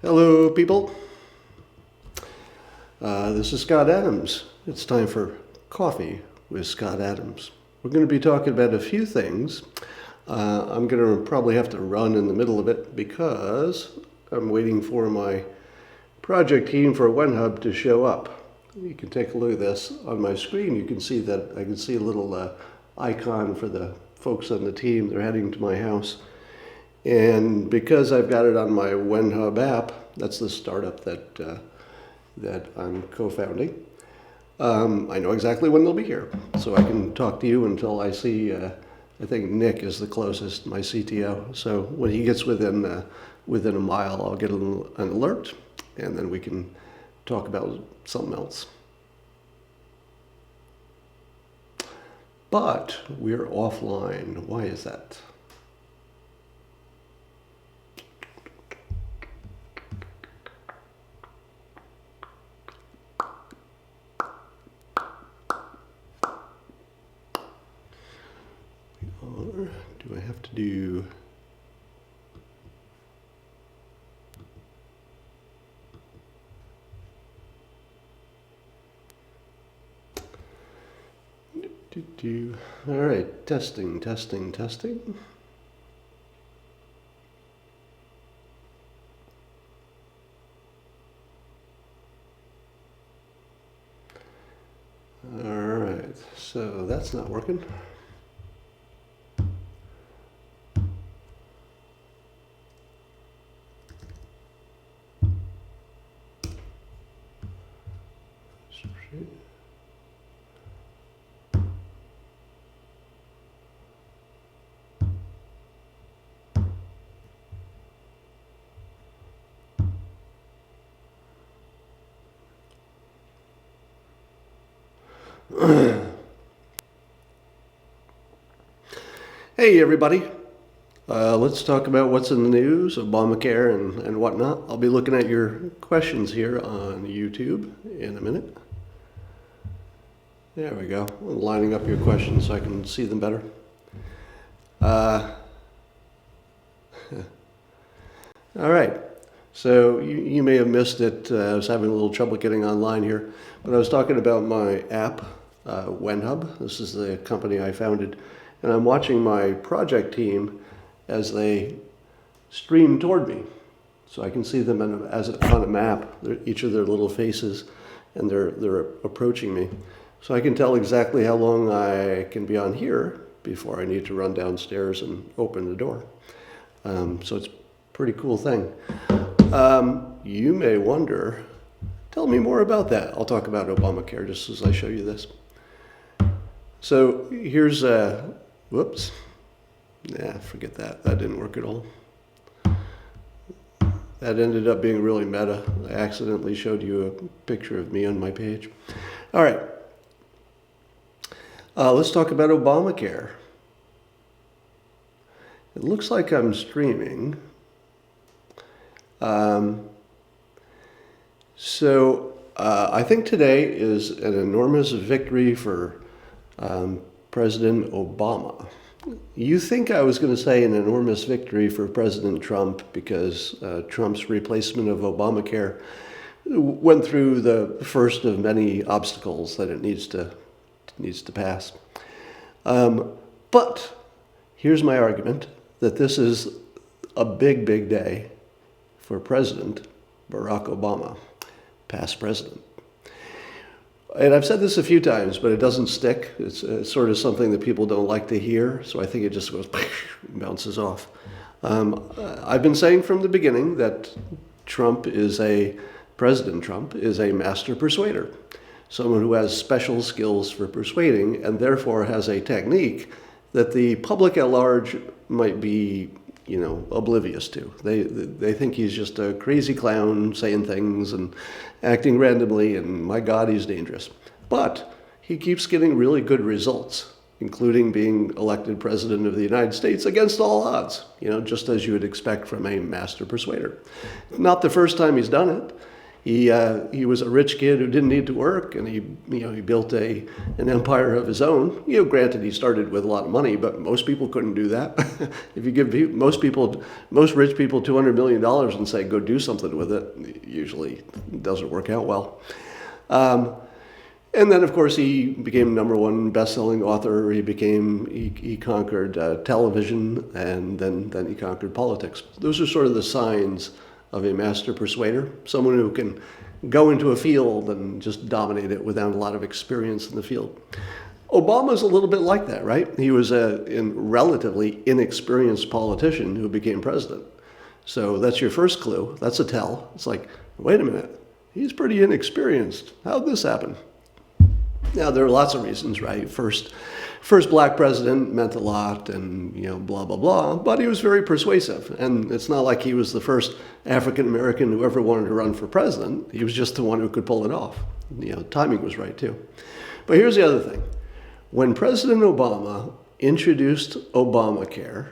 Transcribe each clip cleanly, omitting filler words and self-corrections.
Hello, people. This is Scott Adams. It's time for Coffee with Scott Adams. We're going to be talking about a few things. I'm going to probably have to run in the middle of it because I'm waiting for my project team for WenHub to show up. You can take a look at this on my screen. You can see that I can see a little icon for the folks on the team. They're heading to my house. And because I've got it on my WenHub app, that's the startup that I'm co-founding, I know exactly when they'll be here. So I can talk to you until I see, I think Nick is the closest, my CTO. So when he gets within a mile, I'll get an alert, and then we can talk about something else. But we're offline. Why is that? Or do I have to do... All right, testing. All right, so that's not working. Hey everybody, let's talk about what's in the news, Obamacare and whatnot. I'll be looking at your questions here on YouTube in a minute. There we go. I'm lining up your questions so I can see them better. All right, so you may have missed it. I was having a little trouble getting online here, but I was talking about my app, WenHub. This is the company I founded. And I'm watching my project team as they stream toward me. So I can see them on a map, each of their little faces, and they're approaching me. So I can tell exactly how long I can be on here before I need to run downstairs and open the door. So it's a pretty cool thing. You may wonder, tell me more about that. I'll talk about Obamacare just as I show you this. So here's whoops. Yeah, forget that. That didn't work at all. That ended up being really meta. I accidentally showed you a picture of me on my page. All right. Let's talk about Obamacare. It looks like I'm streaming. I think today is an enormous victory for President Obama. You think I was going to say an enormous victory for President Trump because Trump's replacement of Obamacare went through the first of many obstacles that it needs to pass. But here's my argument that this is a big day for President Barack Obama, past president. And I've said this a few times, but it doesn't stick. It's sort of something that people don't like to hear, so I think it just goes, bounces off. I've been saying from the beginning that President Trump is a master persuader, someone who has special skills for persuading and therefore has a technique that the public at large might be, oblivious to. They think he's just a crazy clown saying things and acting randomly, and my God, he's dangerous. But he keeps getting really good results, including being elected president of the United States against all odds, just as you would expect from a master persuader. Not the first time he's done it. He was a rich kid who didn't need to work, and he built an empire of his own. Granted, he started with a lot of money, but most people couldn't do that. If you give most rich people $200 million and say go do something with it, usually it doesn't work out well. And then, of course, he became #1 best-selling author. He conquered television, and then he conquered politics. Those are sort of the signs of a master persuader, someone who can go into a field and just dominate it without a lot of experience in the field. Obama's a little bit like that, right? He was a relatively inexperienced politician who became president. So that's your first clue. That's a tell. It's like, wait a minute, he's pretty inexperienced. How'd this happen? Now, there are lots of reasons, right? First black president meant a lot, and blah blah blah. But he was very persuasive, and it's not like he was the first African American who ever wanted to run for president. He was just the one who could pull it off. Timing was right too. But here's the other thing: when President Obama introduced Obamacare,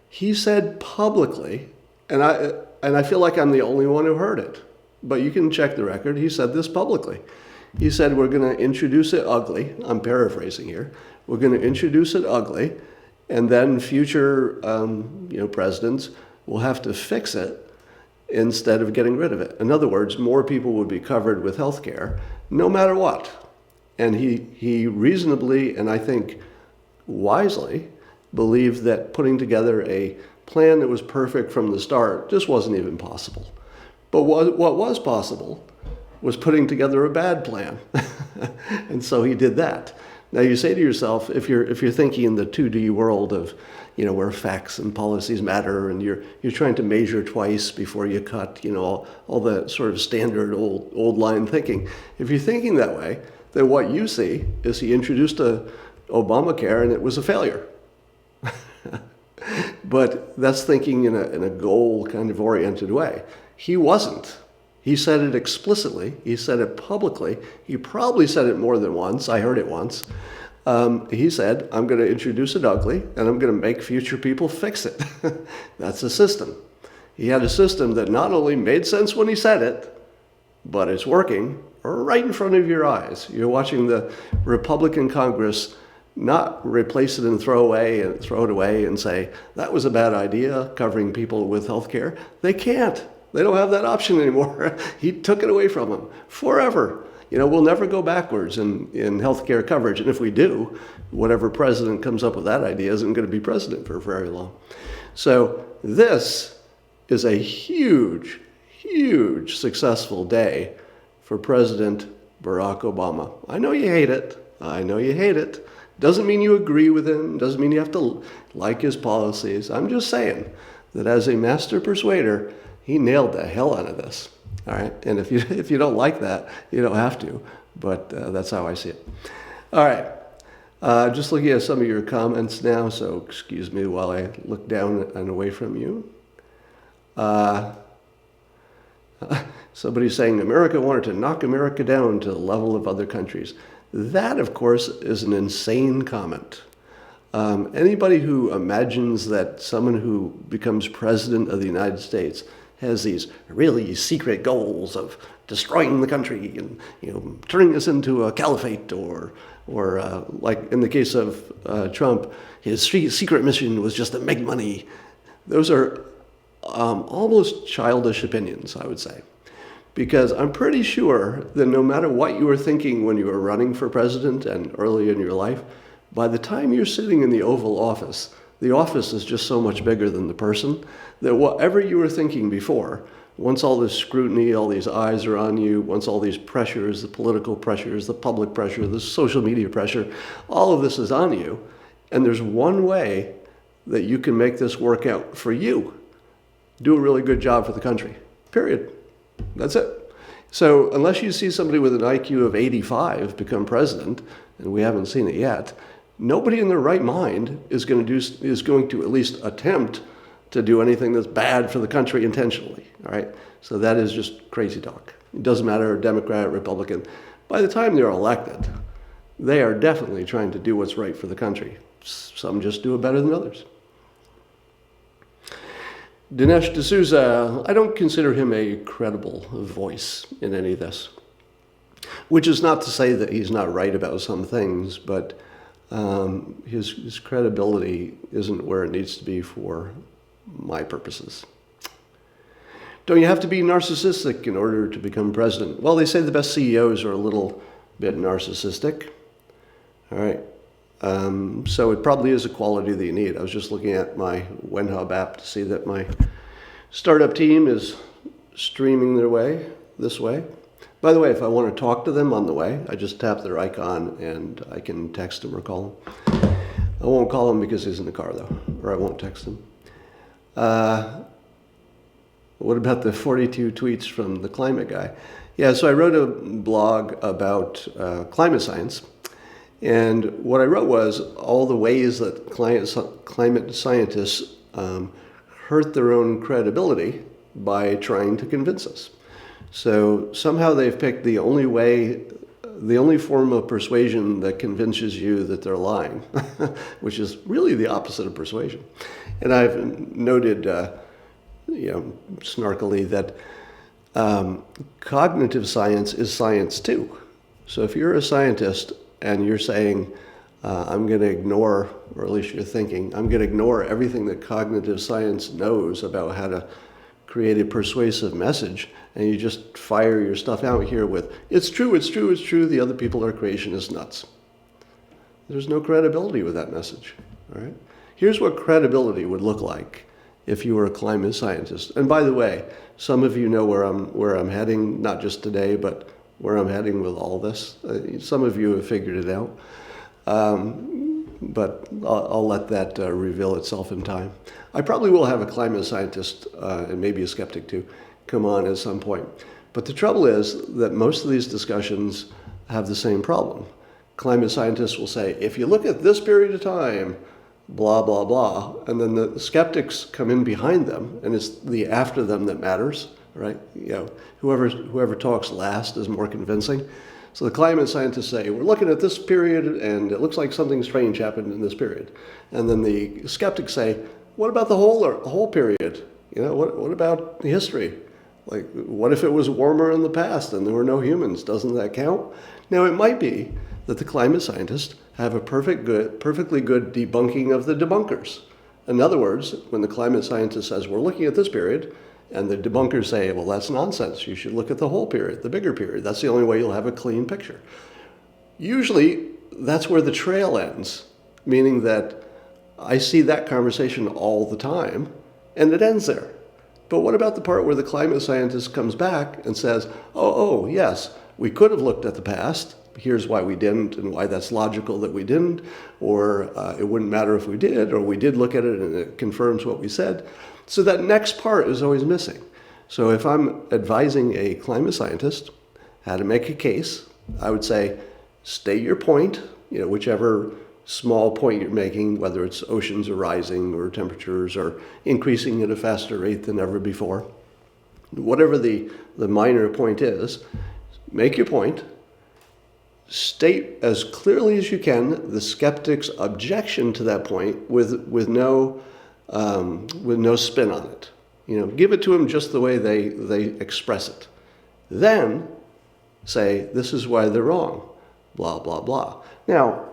he said publicly, and I feel like I'm the only one who heard it, but you can check the record. He said this publicly. He said, we're going to introduce it ugly. I'm paraphrasing here. We're going to introduce it ugly, and then future presidents will have to fix it instead of getting rid of it. In other words, more people would be covered with health care no matter what. And he reasonably, and I think wisely, believed that putting together a plan that was perfect from the start just wasn't even possible. But what was possible was putting together a bad plan. And so he did that. Now you say to yourself, if you're thinking in the 2D world of, where facts and policies matter, and you're trying to measure twice before you cut, all the sort of standard old line thinking. If you're thinking that way, then what you see is he introduced Obamacare and it was a failure. But that's thinking in a goal kind of oriented way. He wasn't. He said it explicitly. He said it publicly. He probably said it more than once. I heard it once. He said, I'm going to introduce it ugly, and I'm going to make future people fix it. That's a system. He had a system that not only made sense when he said it, but it's working right in front of your eyes. You're watching the Republican Congress not replace it and throw it away and say, that was a bad idea, covering people with health care. They can't. They don't have that option anymore. He took it away from them forever. We'll never go backwards in healthcare coverage. And if we do, whatever president comes up with that idea isn't going to be president for very long. So this is a huge, huge successful day for President Barack Obama. I know you hate it. Doesn't mean you agree with him. Doesn't mean you have to like his policies. I'm just saying that as a master persuader, he nailed the hell out of this. All right. And if you don't like that, you don't have to. But that's how I see it. All right. Just looking at some of your comments now. So excuse me while I look down and away from you. Somebody's saying America wanted to knock America down to the level of other countries. That, of course, is an insane comment. Anybody who imagines that someone who becomes president of the United States has these really secret goals of destroying the country and turning us into a caliphate, or like in the case of Trump, his secret mission was just to make money. Those are almost childish opinions, I would say, because I'm pretty sure that no matter what you were thinking when you were running for president and early in your life, by the time you're sitting in the Oval Office, the office is just so much bigger than the person that whatever you were thinking before, once all this scrutiny, all these eyes are on you, once all these pressures, the political pressures, the public pressure, the social media pressure, all of this is on you. And there's one way that you can make this work out for you. Do a really good job for the country, period. That's it. So unless you see somebody with an IQ of 85 become president, and we haven't seen it yet, nobody in their right mind is going to at least attempt to do anything that's bad for the country intentionally. All right. So that is just crazy talk. It doesn't matter, Democrat, Republican. By the time they're elected, they are definitely trying to do what's right for the country. Some just do it better than others. Dinesh D'souza, I don't consider him a credible voice in any of this, which is not to say that he's not right about some things, but his credibility isn't where it needs to be for my purposes. Don't you have to be narcissistic in order to become president? Well, they say the best CEOs are a little bit narcissistic. All right. So it probably is a quality that you need. I was just looking at my WenHub app to see that my startup team is streaming their way this way. By the way, if I want to talk to them on the way, I just tap their icon and I can text them or call them. I won't call him because he's in the car though, or I won't text him. What about the 42 tweets from the climate guy? Yeah, so I wrote a blog about climate science. And what I wrote was all the ways that climate scientists hurt their own credibility by trying to convince us. So somehow they've picked the only form of persuasion that convinces you that they're lying, which is really the opposite of persuasion. And I've noted, snarkily that cognitive science is science too. So if you're a scientist and you're saying, I'm going to ignore, or at least you're thinking, I'm going to ignore everything that cognitive science knows about how to create a persuasive message, and you just fire your stuff out here with, it's true, it's true, it's true, the other people are creationists nuts. There's no credibility with that message, all right? Here's what credibility would look like if you were a climate scientist. And by the way, some of you know where I'm heading, not just today, but where I'm heading with all this. Some of you have figured it out, but I'll let that reveal itself in time. I probably will have a climate scientist, and maybe a skeptic too, come on at some point. But the trouble is that most of these discussions have the same problem. Climate scientists will say, if you look at this period of time, blah, blah, blah, and then the skeptics come in behind them, and it's the after them that matters, right? Whoever talks last is more convincing. So the climate scientists say, we're looking at this period, and it looks like something strange happened in this period. And then the skeptics say, what about the whole period? What about the history? Like, what if it was warmer in the past and there were no humans? Doesn't that count? Now, it might be that the climate scientists have a perfectly good debunking of the debunkers. In other words, when the climate scientist says, we're looking at this period, and the debunkers say, well, that's nonsense. You should look at the whole period, the bigger period. That's the only way you'll have a clean picture. Usually, that's where the trail ends, meaning that I see that conversation all the time, and it ends there. But what about the part where the climate scientist comes back and says, oh, yes, we could have looked at the past. Here's why we didn't, and why that's logical that we didn't, or it wouldn't matter if we did, or we did look at it and it confirms what we said. So that next part is always missing. So if I'm advising a climate scientist how to make a case, I would say, state your point, whichever small point you're making, whether it's oceans are rising or temperatures are increasing at a faster rate than ever before. Whatever the minor point is, make your point, state as clearly as you can the skeptic's objection to that point with no spin on it. Give it to them just the way they express it. Then say, this is why they're wrong, blah, blah, blah. Now,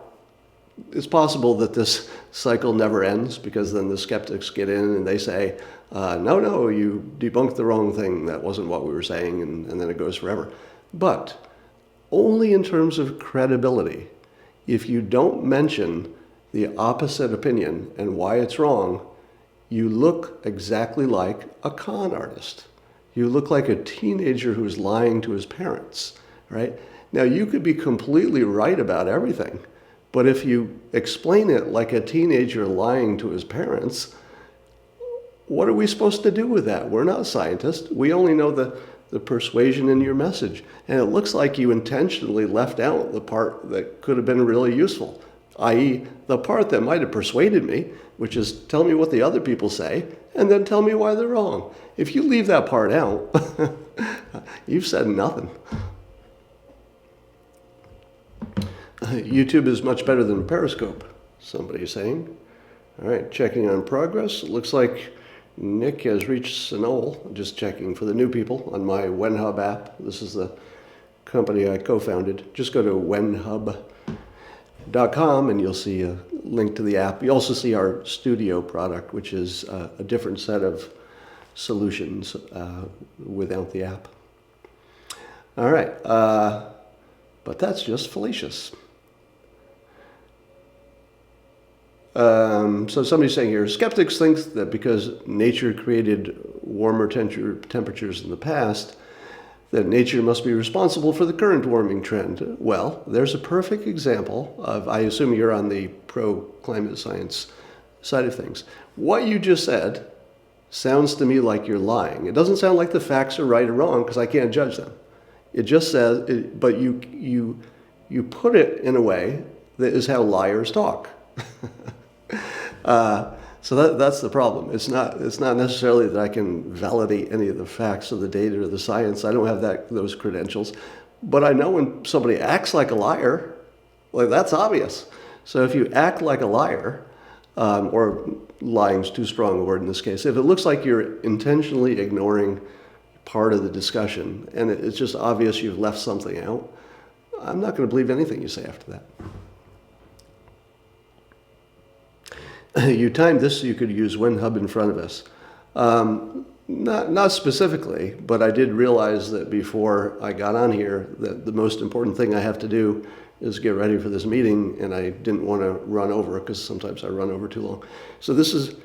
it's possible that this cycle never ends, because then the skeptics get in and they say, no, you debunked the wrong thing. That wasn't what we were saying, and then it goes forever. But only in terms of credibility. If you don't mention the opposite opinion and why it's wrong, you look exactly like a con artist. You look like a teenager who's lying to his parents, right? Now, you could be completely right about everything, but if you explain it like a teenager lying to his parents, what are we supposed to do with that? We're not scientists. We only know the persuasion in your message. And it looks like you intentionally left out the part that could have been really useful, i.e. the part that might have persuaded me, which is tell me what the other people say, and then tell me why they're wrong. If you leave that part out, you've said nothing. YouTube is much better than Periscope, somebody's saying. All right, checking on progress. It looks like Nick has reached Sonol. Just checking for the new people on my WhenHub app. This is the company I co-founded. Just go to whenhub.com and you'll see a link to the app. You also see our studio product, which is a different set of solutions without the app. All right, but that's just fallacious. So somebody's saying here, skeptics think that because nature created warmer temperatures in the past, that nature must be responsible for the current warming trend. Well, there's a perfect example of, I assume you're on the pro-climate science side of things. What you just said sounds to me like you're lying. It doesn't sound like the facts are right or wrong because I can't judge them. It just says, but you put it in a way that is how liars talk. So that's the problem. It's not necessarily that I can validate any of the facts or the data or the science. I don't have those credentials. But I know when somebody acts like a liar, like that's obvious. So if you act like a liar, or lying's too strong a word in this case, if it looks like you're intentionally ignoring part of the discussion and it's just obvious you've left something out, I'm not going to believe anything you say after that. You timed this so you could use WhenHub in front of us. Not specifically, but I did realize that before I got on here that the most important thing I have to do is get ready for this meeting, and I didn't want to run over because sometimes I run over too long. So this is,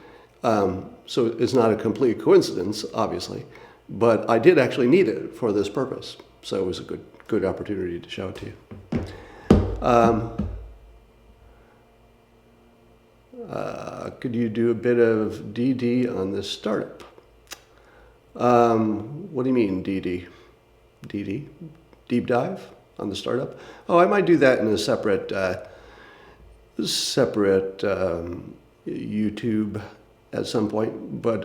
so it's not a complete coincidence, obviously, but I did actually need it for this purpose. So it was a good opportunity to show it to you. Could you do a bit of DD on this startup? What do you mean, DD? DD? Deep dive on the startup? Oh, I might do that in a separate YouTube at some point. But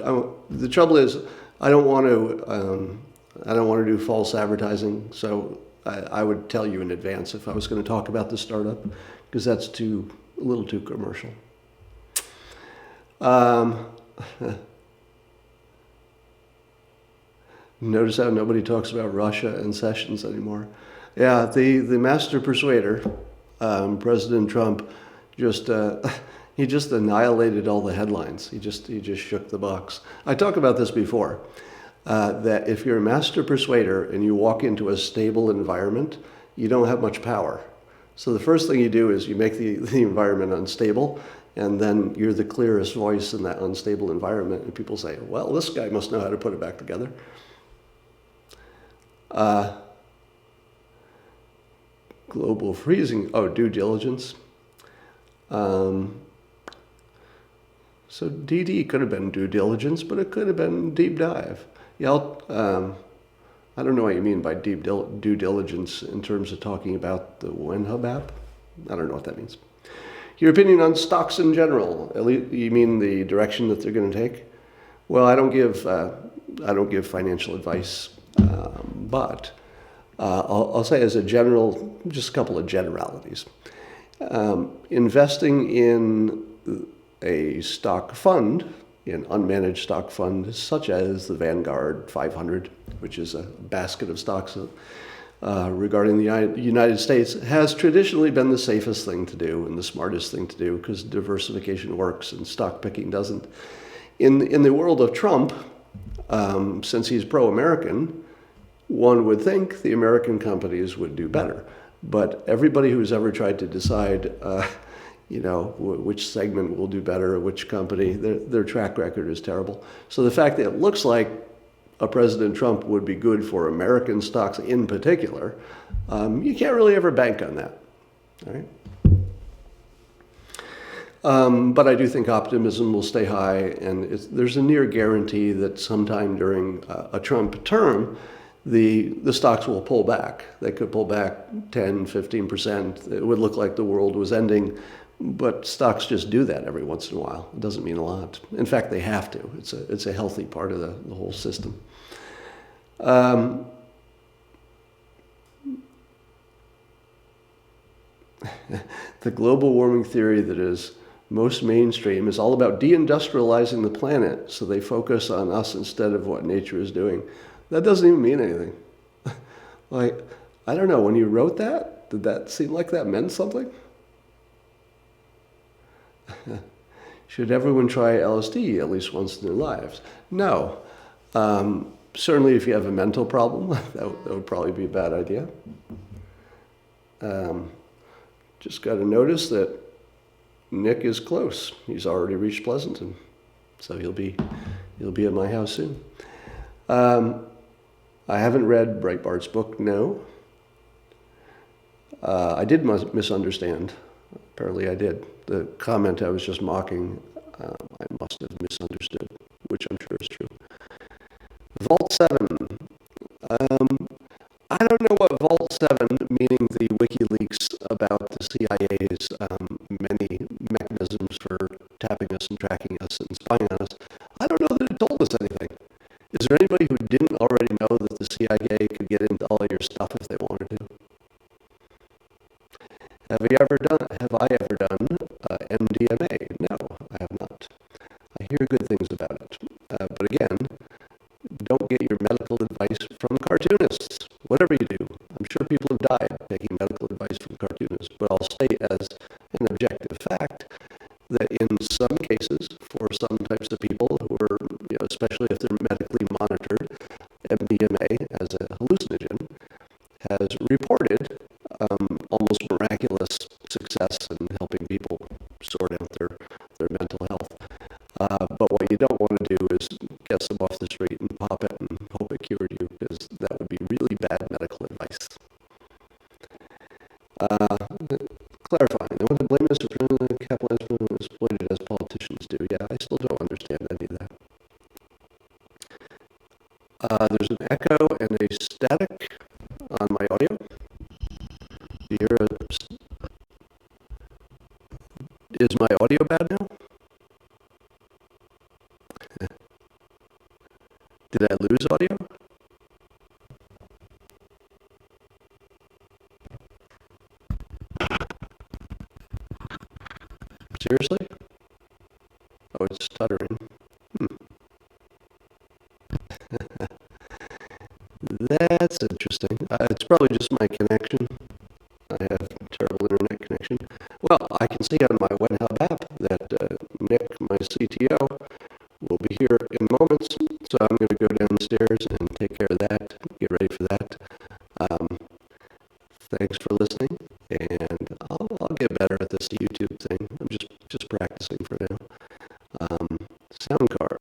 the trouble is, I don't want to do false advertising. So I would tell you in advance if I was going to talk about the startup, because that's a little too commercial. Notice how nobody talks about Russia and Sessions anymore. Yeah, the master persuader, President Trump, he just annihilated all the headlines. He just shook the box. I talked about this before, that if you're a master persuader and you walk into a stable environment, you don't have much power. So the first thing you do is you make the environment unstable, and then you're the clearest voice in that unstable environment, and people say, well, this guy must know how to put it back together. Global freezing, due diligence. So DD could have been due diligence, but it could have been deep dive. Yeah, I don't know what you mean by due diligence in terms of talking about the WhenHub app. I don't know what that means. Your opinion on stocks in general? You mean the direction that they're going to take? Well, I don't give financial advice, but I'll say as a general, just a couple of generalities. Investing in a stock fund, an unmanaged stock fund, such as the Vanguard 500, which is a basket of stocks regarding the United States, has traditionally been the safest thing to do and the smartest thing to do because diversification works and stock picking doesn't. In the world of Trump, since he's pro-American, one would think the American companies would do better. But everybody who's ever tried to decide, which segment will do better, or which company, their track record is terrible. So the fact that it looks like a President Trump would be good for American stocks in particular, you can't really ever bank on that. All right. But I do think optimism will stay high, and there's a near guarantee that sometime during a Trump term, the stocks will pull back. They could pull back 10, 15%. It would look like the world was ending, but stocks just do that every once in a while. It doesn't mean a lot. In fact, they have to. It's a healthy part of the whole system. The global warming theory that is most mainstream is all about deindustrializing the planet, so they focus on us instead of what nature is doing. That doesn't even mean anything. Like, I don't know, when you wrote that, did that seem like that meant something? Should everyone try LSD at least once in their lives? No. Certainly if you have a mental problem, that would probably be a bad idea. Just got to notice that Nick is close. He's already reached Pleasanton, so he'll be at my house soon. I haven't read Breitbart's book, no. I did misunderstand. Apparently I did. The comment I was just mocking, I must have misunderstood, which I'm sure is true. Vault 7. I don't know what Vault 7, meaning the WikiLeaks about the CIA's many mechanisms for tapping us and tracking us and spying on us, I don't know that it told us anything. Is there anybody who didn't already know that the CIA could get into all your stuff if they wanted to? Have I ever done MDMA? No, I have not. I hear good things about it. But again, don't get your medical advice from cartoonists. Whatever you do. I'm sure people have died taking medical advice from cartoonists, but I'll state as an objective fact that in some cases, for some types of people who are, especially if they're medically monitored, MDMA as a hallucinogen has reported almost miraculous success in helping people sort out their mental health. But what you don't want to do is get some off the street and pop it and hope it cured you, because that would be really bad medical advice. Clarifying, they want to blame us for capitalism and exploit it as politicians do. Yeah, I still don't understand any of that. There's an echo and a static on my audio. Do you hear is my audio bad now? Did I lose audio? Seriously? Oh, it's stuttering. That's interesting. It's probably just my connection. I have terrible internet connection. Well, I can see on my WebHub app that Nick, my CTO, will be here in moments, so I'm going to go downstairs and take care of that, get ready for that. Thanks for listening, and I'll get better at this YouTube thing. I'm just practicing for now. Sound card.